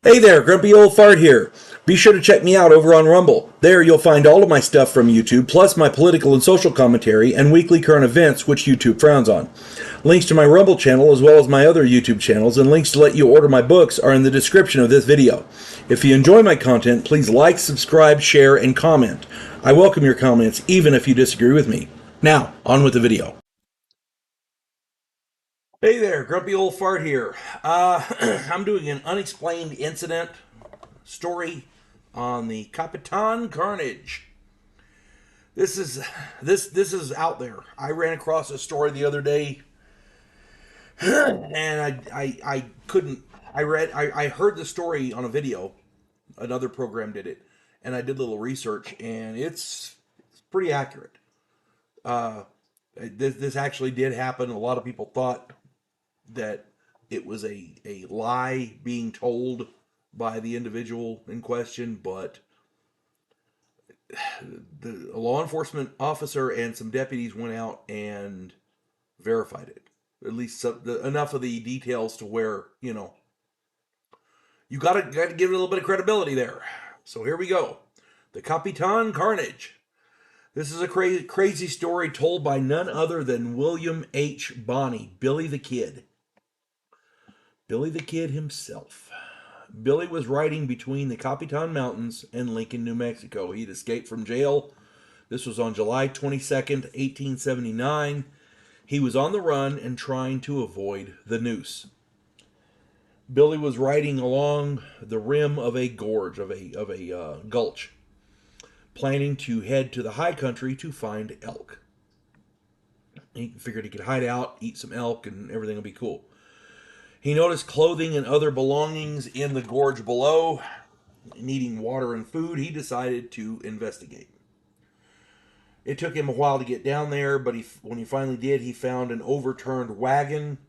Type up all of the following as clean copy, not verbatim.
Hey there, Grumpy Old Fart here. Be sure to check me out over on Rumble. There you'll find all of my stuff from YouTube, plus my political and social commentary and weekly current events, which YouTube frowns on. Links to my Rumble channel, as well as my other YouTube channels, and links to let you order my books are in the description of this video. If you enjoy my content, please like, subscribe, share, and comment. I welcome your comments, even if you disagree with me. Now, on with the video. Hey there, Grumpy Old Fart here. I'm doing an unexplained incident story on the Capitan Carnage. This is out there. I ran across a story the other day, and I couldn't. I heard the story on a video. Another program did it, and I did a little research, and it's pretty accurate. Uh, this actually did happen. A lot of people thought that it was a lie being told by the individual in question, but a law enforcement officer and some deputies went out and verified it. At least enough of the details to where, you gotta give it a little bit of credibility there. So here we go. The Capitan Carnage. This is a crazy story told by none other than William H. Bonney, Billy the Kid. Billy the Kid himself. Billy was riding between the Capitan Mountains and Lincoln, New Mexico. He'd escaped from jail. This was on July 22nd, 1879. He was on the run and trying to avoid the noose. Billy was riding along the rim of a gorge, of a gulch, planning to head to the high country to find elk. He figured he could hide out, eat some elk, and everything will be cool. He noticed clothing and other belongings in the gorge below. Needing water and food, he decided to investigate. It took him a while to get down there, but when he finally did, he found an overturned wagon.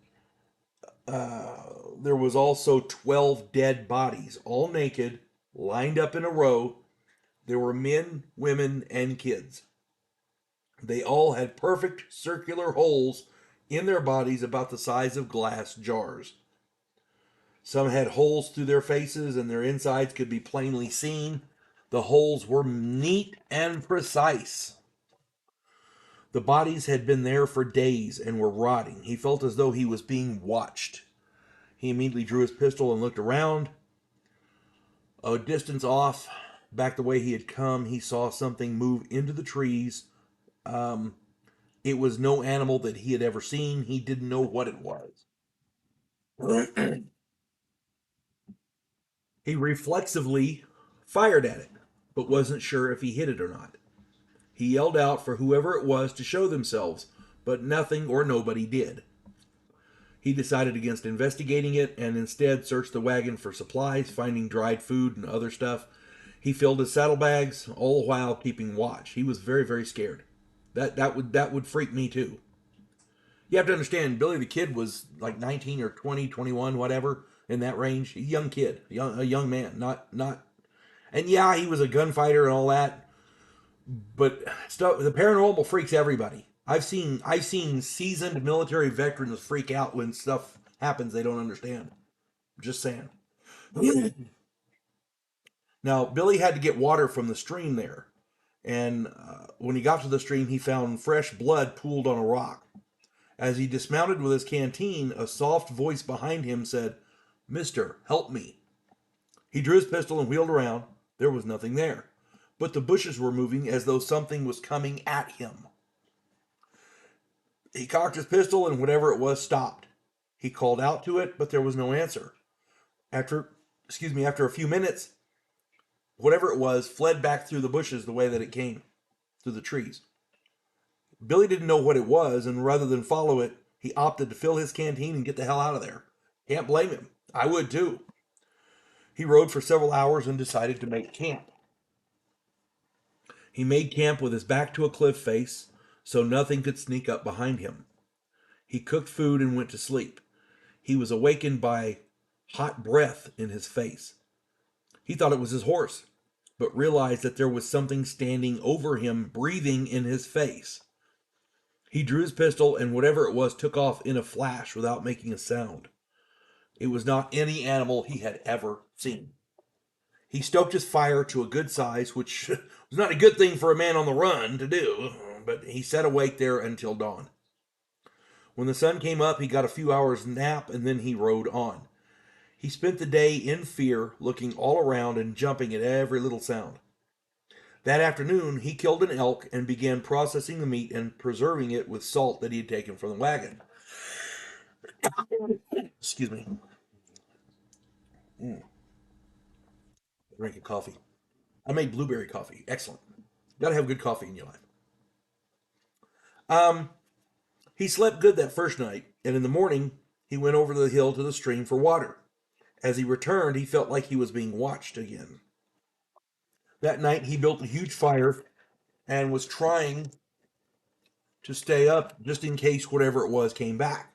There was also 12 dead bodies, all naked, lined up in a row. There were men, women, and kids. They all had perfect circular holes in their bodies about the size of glass jars. Some had holes through their faces and their insides could be plainly seen. The holes were neat and precise. The bodies had been there for days and were rotting. He felt as though he was being watched. He immediately drew his pistol and looked around. A distance off, back the way he had come, he saw something move into the trees. It was no animal that he had ever seen. He didn't know what it was. He reflexively fired at it, but wasn't sure if he hit it or not. He yelled out for whoever it was to show themselves, but nothing or nobody did. He decided against investigating it and instead searched the wagon for supplies, finding dried food and other stuff. He filled his saddlebags, all the while keeping watch. He was very, very scared. That would freak me too. You have to understand, Billy the Kid was like 19 or 20, 21, whatever, in that range. A young kid, a young man, not. And yeah, he was a gunfighter and all that, but stuff. The paranormal freaks everybody. I've seen seasoned military veterans freak out when stuff happens they don't understand. Just saying. Now Billy had to get water from the stream there, and when he got to the stream, he found fresh blood pooled on a rock. As he dismounted with his canteen, a soft voice behind him said, "Mister, help me." He drew his pistol and wheeled around. There was nothing there, but the bushes were moving as though something was coming at him. He cocked his pistol and whatever it was stopped. He called out to it, but there was no answer. After a few minutes, whatever it was fled back through the bushes the way that it came, through the trees. Billy didn't know what it was, and rather than follow it, he opted to fill his canteen and get the hell out of there. Can't blame him. I would too. He rode for several hours and decided to make camp. He made camp with his back to a cliff face, so nothing could sneak up behind him. He cooked food and went to sleep. He was awakened by hot breath in his face. He thought it was his horse, but realized that there was something standing over him, breathing in his face. He drew his pistol, and whatever it was took off in a flash without making a sound. It was not any animal he had ever seen. He stoked his fire to a good size, which was not a good thing for a man on the run to do, but he sat awake there until dawn. When the sun came up, he got a few hours nap, and then he rode on. He spent the day in fear, looking all around and jumping at every little sound. That afternoon, he killed an elk and began processing the meat and preserving it with salt that he had taken from the wagon. Excuse me. Drinking coffee. I made blueberry coffee. Excellent. Gotta have good coffee in your life. He slept good that first night, and in the morning, he went over the hill to the stream for water. As he returned, he felt like he was being watched again. That night, he built a huge fire and was trying to stay up just in case whatever it was came back.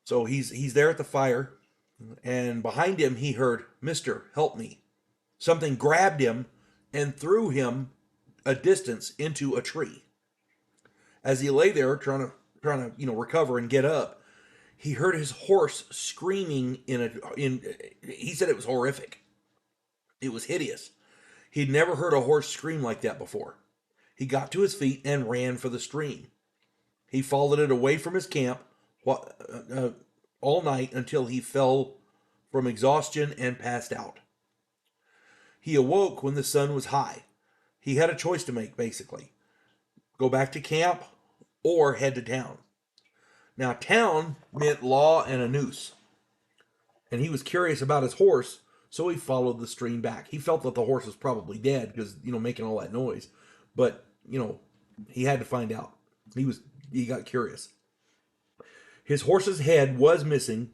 So he's there at the fire, and behind him he heard, "Mister, help me." Something grabbed him and threw him a distance into a tree. As he lay there trying to recover and get up, he heard his horse screaming he said it was horrific. It was hideous. He'd never heard a horse scream like that before. He got to his feet and ran for the stream. He followed it away from his camp all night until he fell from exhaustion and passed out. He awoke when the sun was high. He had a choice to make, basically. Go back to camp or head to town. Now, town meant law and a noose. And he was curious about his horse, so he followed the stream back. He felt that the horse was probably dead because, making all that noise. But, he had to find out. He got curious. His horse's head was missing,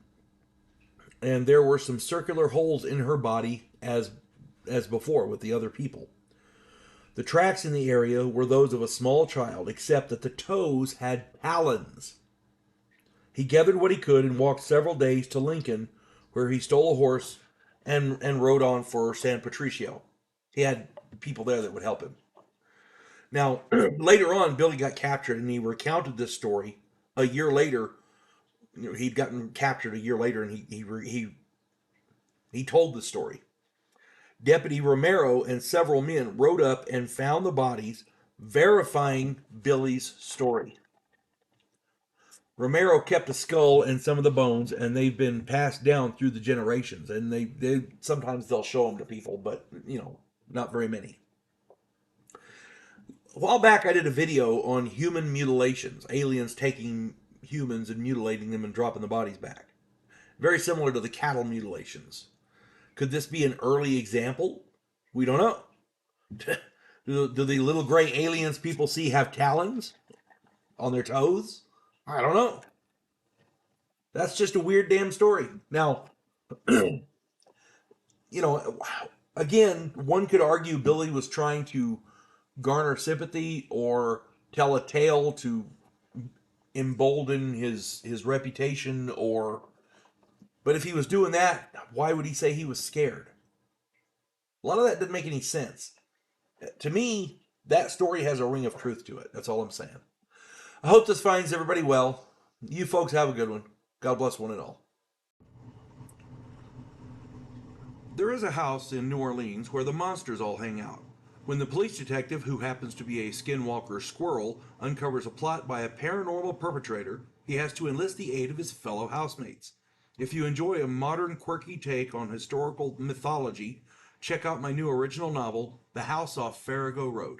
and there were some circular holes in her body as before with the other people. The tracks in the area were those of a small child, except that the toes had talons. He gathered what he could and walked several days to Lincoln, where he stole a horse and rode on for San Patricio. He had people there that would help him. Now, later on, Billy got captured, and he recounted this story a year later. He'd gotten captured a year later, and he told the story. Deputy Romero and several men rode up and found the bodies, verifying Billy's story. Romero kept a skull and some of the bones, and they've been passed down through the generations. And they sometimes they'll show them to people, but not very many. A while back, I did a video on human mutilations, aliens taking humans and mutilating them and dropping the bodies back. Very similar to the cattle mutilations. Could this be an early example? We don't know. Do the little gray aliens people see have talons on their toes? I don't know. That's just a weird damn story. Now, again, one could argue Billy was trying to garner sympathy or tell a tale to embolden his reputation, but if he was doing that, why would he say he was scared? A lot of that didn't make any sense. To me, that story has a ring of truth to it. That's all I'm saying. I hope this finds everybody well. You folks have a good one. God bless one and all. There is a house in New Orleans where the monsters all hang out. When the police detective, who happens to be a skinwalker squirrel, uncovers a plot by a paranormal perpetrator, he has to enlist the aid of his fellow housemates. If you enjoy a modern, quirky take on historical mythology, check out my new original novel, The House Off Farrago Road.